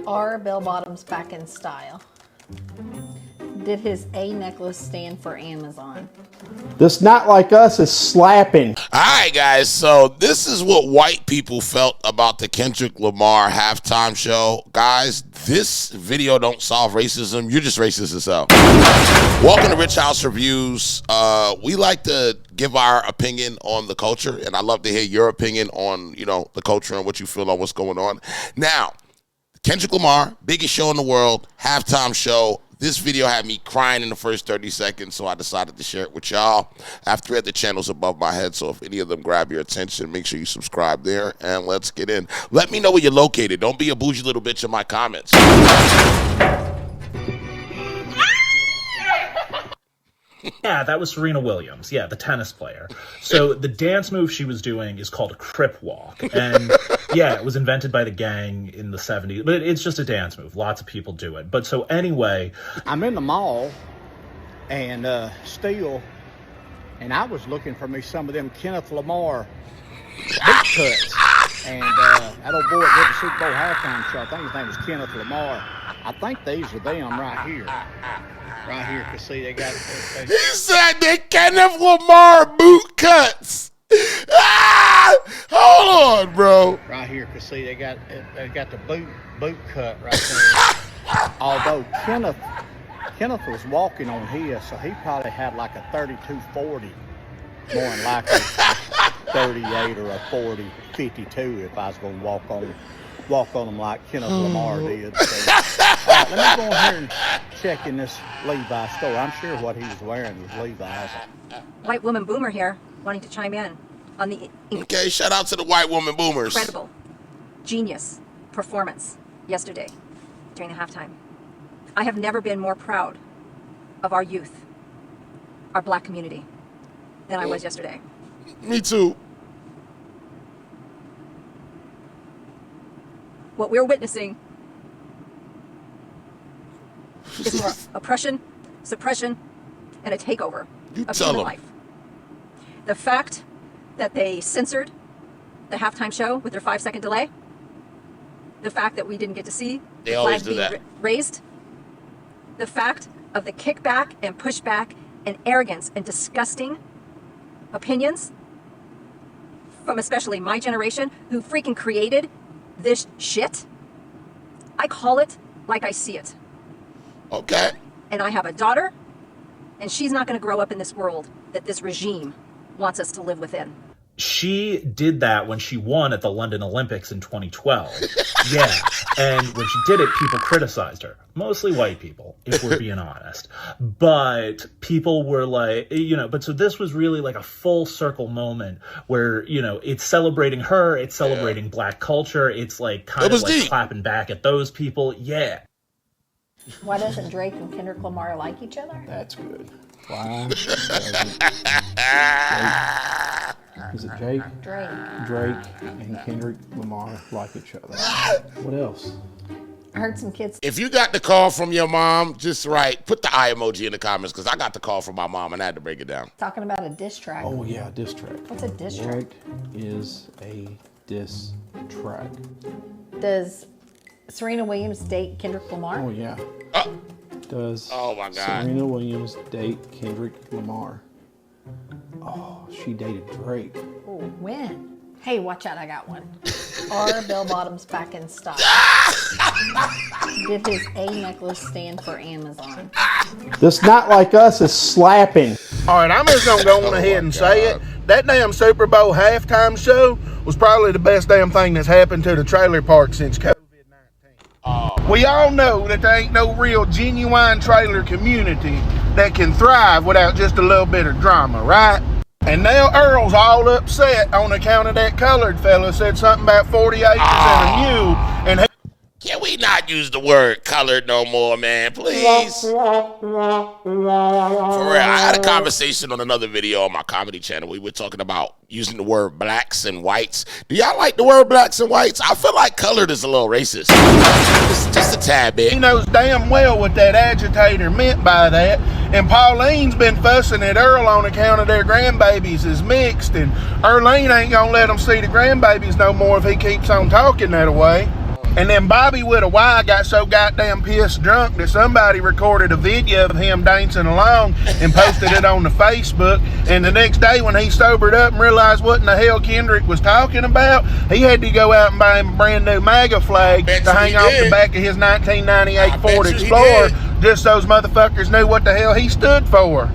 Are bell-bottoms back in style? Did his A necklace stand for Amazon? This Not Like Us is slapping. All right, guys. So this is what white people felt about the Kendrick Lamar halftime show. Guys, this video don't solve racism. You're just racist as hell. Welcome to Rich House Reviews. We like to give our opinion on the culture, and I'd love to hear your opinion on, the culture and what you feel on what's going on. Now, Kendrick Lamar, biggest show in the world, halftime show. This video had me crying in the first 30 seconds, so I decided to share it with y'all. I have 3 other channels above my head, so if any of them grab your attention, make sure you subscribe there, and let's get in. Let me know where you're located. Don't be a bougie little bitch in my comments. Yeah, that was Serena Williams. Yeah, the tennis player. So the dance move she was doing is called a crip walk. And yeah, it was invented by the gang in the 70s. But it's just a dance move. Lots of people do it. But so anyway. I'm in the mall and and I was looking for me some of them Kenneth Lamar boot cuts. And that old boy that did the Super Bowl halftime show, I think his name was Kenneth Lamar. I think these are them right here. Right here, because see, they got... He said the Kenneth Lamar boot cuts. Hold on, bro. Right here, because see, they got the boot cut right there. Although Kenneth was walking on his, so he probably had like a 32-40, more than likely 38 or a 40-52 if I was going to walk on them like Kenneth Lamar did. So, let me go in here and check in this Levi's store. I'm sure what he was wearing was Levi's. White woman boomer here, wanting to chime in on the Okay, shout out to the white woman boomers. incredible, genius performance yesterday during the halftime. I have never been more proud of our youth, our black community, than I was yesterday. Me too. What we're witnessing is more oppression, suppression, and a takeover of human life. The fact that they censored the halftime show with their 5-second delay, the fact that we didn't get to see the flag being raised, the fact of the kickback and pushback and arrogance and disgusting opinions from especially my generation who freaking created this shit. I call it like I see it. Okay. And I have a daughter, and she's not going to grow up in this world that this regime wants us to live within. She did that when she won at the London Olympics in 2012. Yeah, and when she did it, people criticized her. Mostly white people, if we're being honest. But people were like, but so this was really like a full circle moment where, it's celebrating her, it's celebrating black culture, it's like kind of like clapping back at those people. Yeah. Why doesn't Drake and Kendrick Lamar like each other? That's good. Why? Is it Jake? Drake and Kendrick Lamar like each other. What else? I heard some kids. If you got the call from your mom, just put the eye emoji in the comments, because I got the call from my mom and I had to break it down. Talking about a diss track. Oh yeah, diss track. What's a diss track? What is a diss track? Does Serena Williams date Kendrick Lamar? Oh yeah. Does oh my God. Serena Williams date Kendrick Lamar? Oh, she dated Drake. Oh, when? Hey, watch out, I got one. Are bell-bottoms back in stock? Did his A necklace stand for Amazon? This Not Like Us is slapping. All right, I'm just going to go on ahead and say it. That damn Super Bowl halftime show was probably the best damn thing that's happened to the trailer park since COVID-19. We all know that there ain't no real genuine trailer community that can thrive without just a little bit of drama, right? And now Earl's all upset on account of that colored fella said something about 40 acres and a mule. And can we not use the word colored no more, man? Please. For real, I had a conversation on another video on my comedy channel. We were talking about using the word blacks and whites. Do y'all like the word blacks and whites? I feel like colored is a little racist. Just a tad bit. He knows damn well what that agitator meant by that. And Pauline's been fussing at Earl on account of their grandbabies is mixed. And Earlene ain't gonna let them see the grandbabies no more if he keeps on talking that way. And then Bobby with a Y got so goddamn pissed drunk that somebody recorded a video of him dancing along and posted it on the Facebook. And the next day when he sobered up and realized what in the hell Kendrick was talking about, he had to go out and buy him a brand new MAGA flag to hang off the back of his 1998 Ford Explorer, just so those motherfuckers knew what the hell he stood for.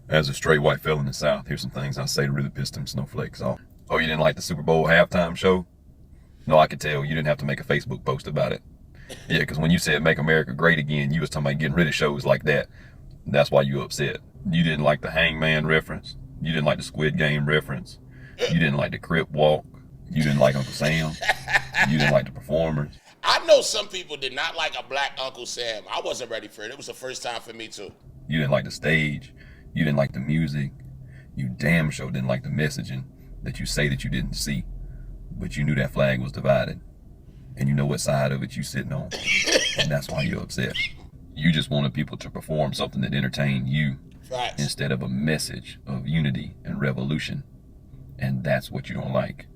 As a straight white fella in the South, here's some things I say to really piss them snowflakes off. Oh, you didn't like the Super Bowl halftime show? No, I could tell. You didn't have to make a Facebook post about it. Yeah, because when you said make America great again, you was talking about getting rid of shows like that. That's why you upset. You didn't like the Hangman reference. You didn't like the Squid Game reference. You didn't like the Crip Walk. You didn't like Uncle Sam. You didn't like the performers. I know some people did not like a black Uncle Sam. I wasn't ready for it. It was the first time for me, too. You didn't like the stage. You didn't like the music. You damn sure didn't like the messaging that you say that you didn't see. But you knew that flag was divided. And you know what side of it you sitting on. And that's why you're upset. You just wanted people to perform something that entertained you. Facts. Instead of a message of unity and revolution. And that's what you don't like.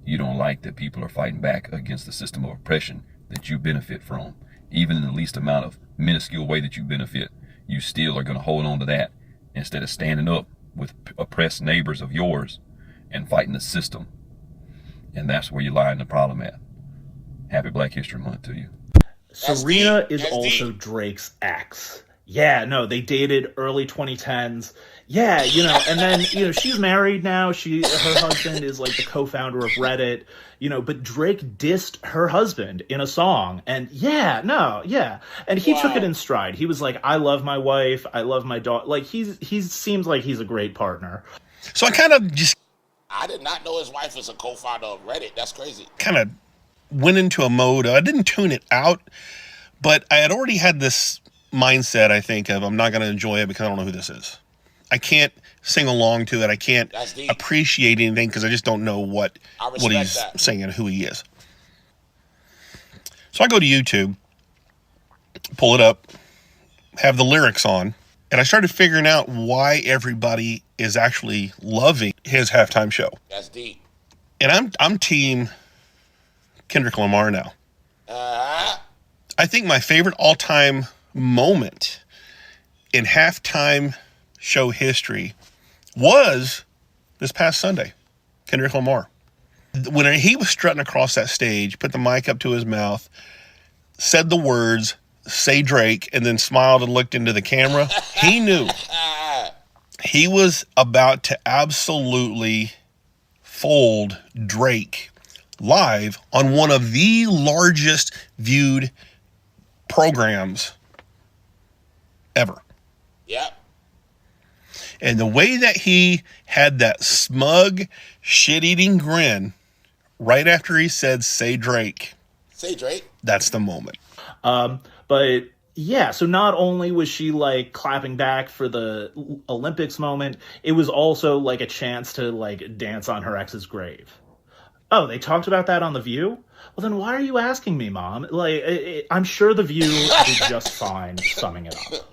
You don't like that people are fighting back against the system of oppression that you benefit from. Even in the least amount of minuscule way that you benefit, you still are going to hold on to that instead of standing up with oppressed neighbors of yours and fighting the system. And that's where you lie in the problem at. Happy Black History Month to you. Serena is also Drake's ex. Yeah, no, they dated early 2010s. Yeah, you know, and then, you know, she's married now. Her husband is like the co-founder of Reddit, you know, but Drake dissed her husband in a song. And and he took it in stride. He was like, I love my wife. I love my daughter. Like, he seems like he's a great partner. So I did not know his wife was a co-founder of Reddit. That's crazy. Kind of went into a mode. I didn't tune it out, but I had already had this mindset, I think, of I'm not going to enjoy it because I don't know who this is. I can't sing along to it. I can't appreciate anything because I just don't know what he's singing, who he is. So I go to YouTube, pull it up, have the lyrics on, and I started figuring out why everybody is actually loving his halftime show. That's deep. And I'm team Kendrick Lamar now. I think my favorite all-time moment in halftime show history was this past Sunday. Kendrick Lamar. When he was strutting across that stage, put the mic up to his mouth, said the words, "Say Drake," and then smiled and looked into the camera, he knew he was about to absolutely fold Drake live on one of the largest viewed programs ever. Yep. And the way that he had that smug, shit-eating grin right after he said, "Say Drake." Say Drake. That's the moment. But yeah, so not only was she like clapping back for the Olympics moment, it was also like a chance to like dance on her ex's grave. Oh, they talked about that on The View? Well, then why are you asking me, Mom? Like, I'm sure The View did just fine summing it up.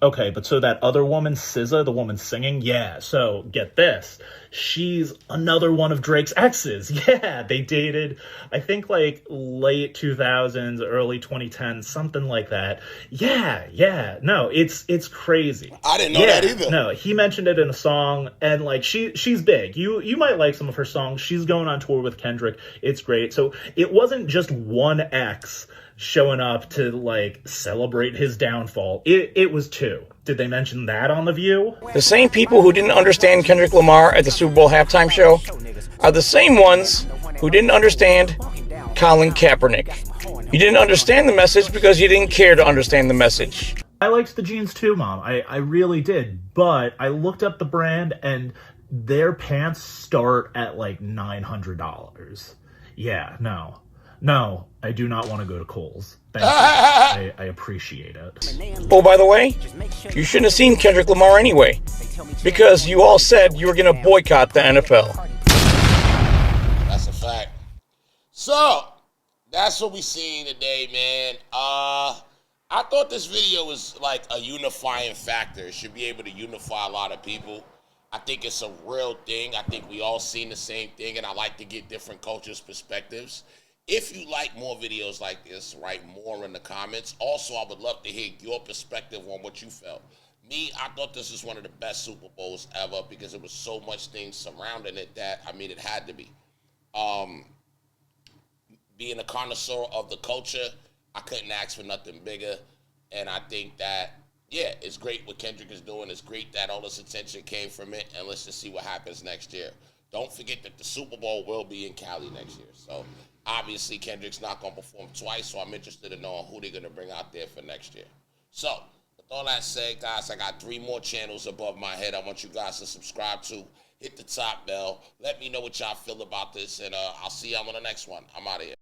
Okay, but so that other woman, SZA, the woman singing, yeah, so get this. She's another one of Drake's exes. Yeah, they dated, I think, like, late 2000s, early 2010s, something like that. Yeah, no, it's crazy. I didn't know that either. No, he mentioned it in a song, and, like, she's big. You might like some of her songs. She's going on tour with Kendrick. It's great. So it wasn't just one ex showing up to, like, celebrate his downfall. It was two. Did they mention that on The View? The same people who didn't understand Kendrick Lamar at the Super Bowl halftime show are the same ones who didn't understand Colin Kaepernick. You didn't understand the message because you didn't care to understand the message. I liked the jeans too, Mom. I really did. But I looked up the brand, and their pants start at, like, $900. Yeah, No, I do not want to go to Kohl's. Thank you. I appreciate it. Oh, by the way, you shouldn't have seen Kendrick Lamar anyway, because you all said you were going to boycott the NFL. That's a fact. So, that's what we seen today, man. I thought this video was like a unifying factor. It should be able to unify a lot of people. I think it's a real thing. I think we all seen the same thing, and I like to get different cultures' perspectives. If you like more videos like this, write more in the comments. Also, I would love to hear your perspective on what you felt. Me, I thought this was one of the best Super Bowls ever because there was so much things surrounding it that, I mean, it had to be. Being a connoisseur of the culture, I couldn't ask for nothing bigger. And I think that, yeah, it's great what Kendrick is doing. It's great that all this attention came from it. And let's just see what happens next year. Don't forget that the Super Bowl will be in Cali next year. So, obviously, Kendrick's not going to perform twice, so I'm interested in knowing who they're going to bring out there for next year. So, with all that said, guys, I got 3 more channels above my head I want you guys to subscribe to. Hit the top bell. Let me know what y'all feel about this, and I'll see y'all on the next one. I'm out of here.